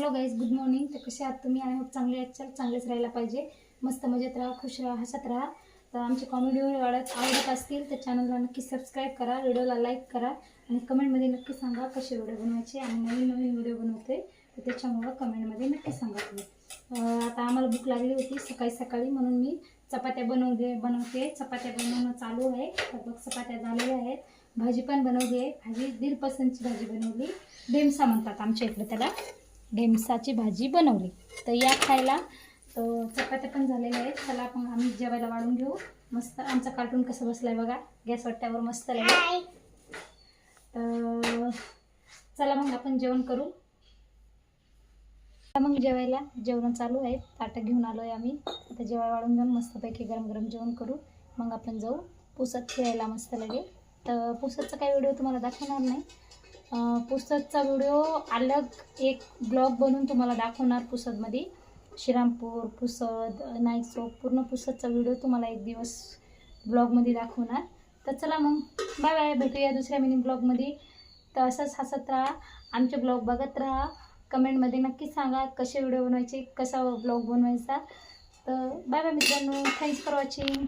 Hello guys, good morning. तर कसे आहात तुम्ही? आय होप चांगले आहेत. चांगलेच राहायला पाहिजे. मस्त मजेत राहा, खुश राहा, हसत राहा. तर आमचे कॉमेडी आवडत असतील तर चॅनलला नक्की सबस्क्राईब करा, व्हिडिओला लाईक करा आणि कमेंटमध्ये नक्की सांगा कसे व्हिडिओ बनवायचे. आणि नवीन नवीन व्हिडिओ बनवते तर त्याच्यामुळं कमेंटमध्ये नक्की सांगा तुम्ही. आता आम्हाला भूक लागली होती सकाळी म्हणून मी चपात्या बनवते. चपात्या बनवणं चालू आहे. तर बघ चपात्या झालेल्या आहेत. भाजी पण बनवली आहे. भाजी दिलपसंदची भाजी बनवली. ढेमसा म्हणतात आमच्या इकडे त्याला. ढेमसाची भाजी बनवली. तर या खायला. तर चपात्या पण झालेल्या आहेत. चला आपण आम्ही जेवायला वाढून घेऊ. मस्त आमचा कार्टून कसं बसलाय बघा, गॅस वाट्यावर मस्त लागेल. तर चला मग आपण जेवण करू. मग जेवायला जेवण चालू आहे. ताटं घेऊन आलो आहे आम्ही. आता जेवायला वाढून घेऊन मस्तपैकी गरम गरम जेवण करू. मग आपण जाऊ पुसत खेळायला मस्त लागेल. तर पुसतचा काही व्हिडिओ तुम्हाला दाखवणार नाही. पुसदचा व्हिडिओ अलग एक ब्लॉग बनवून तुम्हाला दाखवणार. पुसदमध्ये श्रीरामपूर, पुसद, नाईक चौक पूर्ण पुसदचा व्हिडिओ तुम्हाला एक दिवस ब्लॉगमध्ये दाखवणार. तर चला मग बाय बाय, भेटूया दुसऱ्या मिनी ब्लॉगमध्ये. तर असंच हसत राहा, आमचे ब्लॉग बघत राहा. कमेंटमध्ये नक्की सांगा कसे व्हिडिओ बनवायचे, कसा ब्लॉग बनवायचा. तर बाय बाय मित्रांनो, थँक्स फॉर वॉचिंग.